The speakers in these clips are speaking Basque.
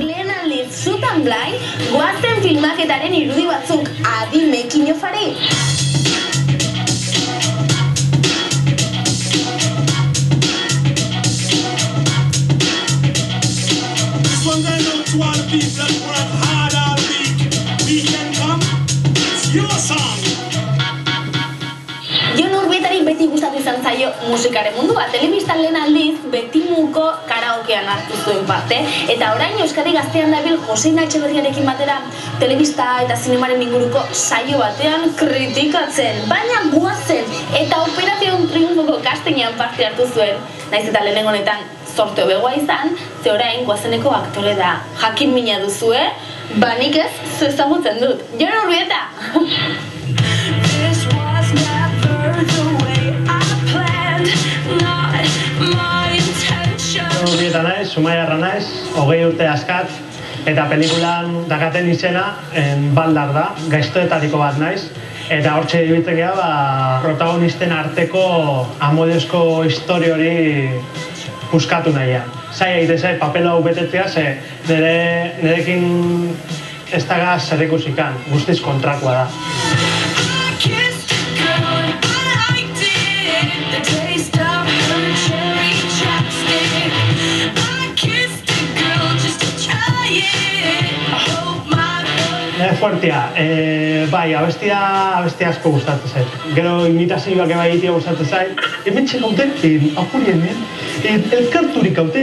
Lehen aldiz, Zutan Blind, goazen filmaketaren irudi batzuk adimekin jofari. Jon Urbietari beti gustatu izan zaio musikaren mundua. Telebistan lehen aldiz, betimuko karaokean hartu zuen parte. Eta orain Euskadi Gaztean dabil Josein Etxeberriarekin batera telebista eta zinemaren inguruko saio batean kritikatzen. Baina goazen eta Operación Triunfoko castingean parte hartu zuen. Naiz eta lehenengo honetan zorte hobegoa izan, ze orain goazeneko aktore da. Jakin mina duzue, nik ez, ezagutzen dut. Jon Urbieta! Urbieta naiz, Zumaiarra naiz, 20 urte askat, eta pelikulan dakaten izena Baldar da, gaiztoetariko bat naiz. Eta hortxe dibitzen geha, protagonisten arteko amodezko histori hori puskatu nahian. Zai egite zai, papel hau betetzea, ze nerekin ez daga zer ikusikan, guztiz kontrakoa da. Fuertea, bai, abestia asko gustatzen zait. Gero imitazioak eba egitea gustatzen zait. Hementxe gaute, apurien, elkarturik gaute.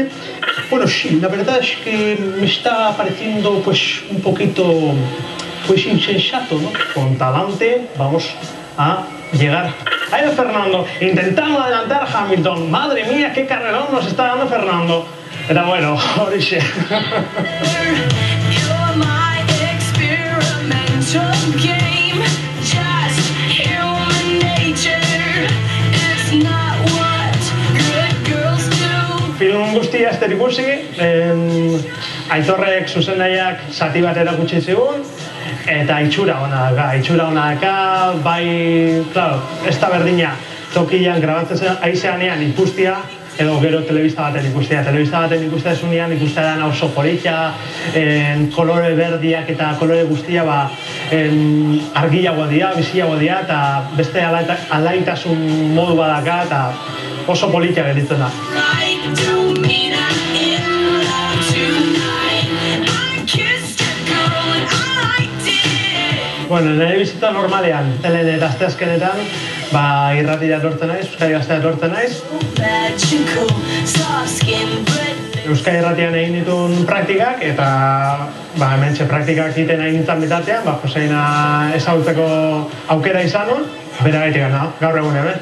Bueno, sí, la verdad es que me está pareciendo pues un poquito pues insensato, ¿no? Con talante vamos a llegar. Ahí va Fernando, intentando adelantar a Hamilton. Madre mía, qué carrerón nos está dando Fernando. Eta bueno, horixe. Film guztia ez dut ikusi, Aitorrek zuzendariak zati bat erakutsi zigun, eta itxura ona daka, bai, claro, ez da berdina tokian grabatzen aizeanean ikustia, edo gero telebista baten ikustea. Telebista baten ikustea esunean, ikustea dana oso polita, kolore berdiak eta kolore guztia argiagoa dira, biziagoa dira, eta beste alaitasun modu badaka, eta oso polita gelditzen da. Bueno, nire bizita normalean, telen eta asteazkenetan, irratira etortzen naiz, Euskadi Gaztea etortzen naiz. Euskadi Irratian egin dituen praktikak, eta hementxe praktikak egiten egin nintzen bitartean, Joseina ezagutzeko aukera izan nun, bera gaitik gana, gaur egun hemen.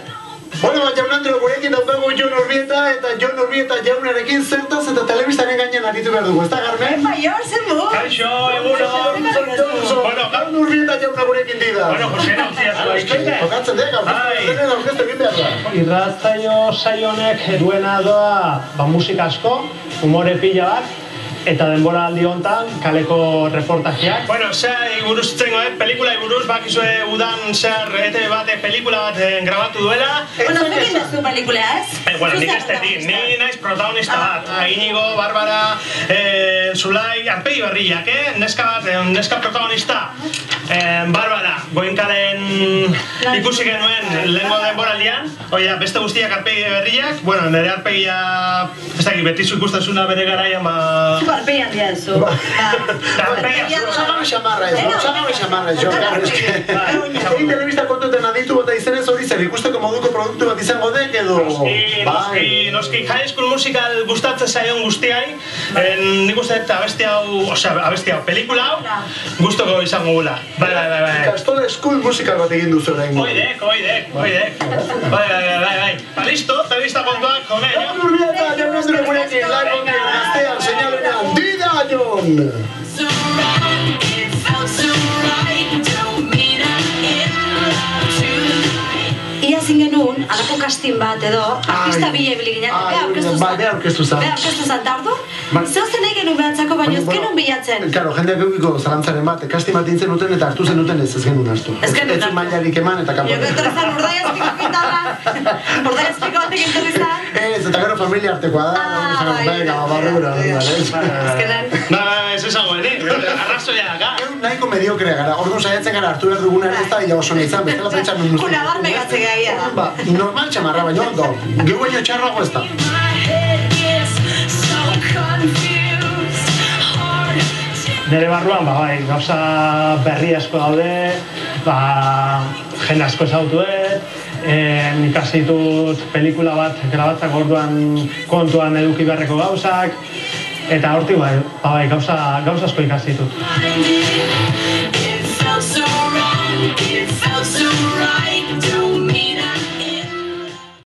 Bueno, jaun Andreu, gurekin daukagu Jon Urbieta, eta Jon Urbieta jaunarekin zertaz eta telebistaren gainean aritu behar dugu, ez da, Carmen? Bai, hor zen bu! Kaixo, egunon! Jon Urbieta jauna gurekin dida. Bueno, Joseina utziaz guaizkite. Tokatzen dek, aurkeztu egin behar da. Irratzaio saionek duena doa musika asko, humore pila bat, eta denbora aldi hontan kaleko reportajeak. Bueno, zer buruz zengo, pelikulai buruz, bakizue udan zer ETV batek pelikula bat grabatu duela. Bueno, zekin dezu pelikula, ez? Bueno, nik ez detin, ni naiz protagonista bat. Inigo, Barbara, Zulai, arpegi berriak, neska protagonista. Barbara, Goinkalen ikusi genuen lehenko denboraldian, beste guztiak arpegi berriak, bueno, nire arpegia, ez dakit, betizu ikustazuna bere garaian, Arpegian dian zu. Txagame xamarra ez, jo, Carlos. Egin telebista kontuten aditu eta izenez hori zer, ikusteko moduko produktu bat izango dek edo... Noski, High School Musical gustatzen zaion guztiai, nik uste abesti hau, pelikula hau, gustoko izango gula. Bai. Ikastola School Musical bat egin duzu orain. Oidek. Bai. Listo, telebista kontuak, jone. Jon Urbieta, jaun Andreu gurekin, laikotik, Gaztean, seinalenean, dida, Jon! Ia zingen genuen, alako casting bat edo, artista bila ibili ginen, Be aurkeztu zan. Eta ordu, zeu zen egin behatzako, baina ez genuen bilatzen. Claro, jendeak eukiko zalantzaren bat, casting bat intzen duten eta hartu zenuten ez genuen hartu. Ez genuen mailarik eman eta kanpo. Jo, entorrezan urdaiazpiko gitarra, urdaiazpiko batek entorrezan. Ez, eta gero familia artekoa da, venga, barrura. Ez ezagoen, arrazoia daka. Nahiko mediokrea gara, orduan saiatzen gara hartu behar dugunean ez da, ia oso nahi zan, bestela pentsan nun Kuna bar megatze gaia da. Ba, normal txamarra, baina ondo, geu baino txarrago ez da. Nere barruan, bai, gauza berri asko daude, jende asko ezautuet, nik hasi ditut pelikula bat grabatzak orduan kontuan eduki beharreko gauzak, eta hortik bai, gauza asko ikasi ditut.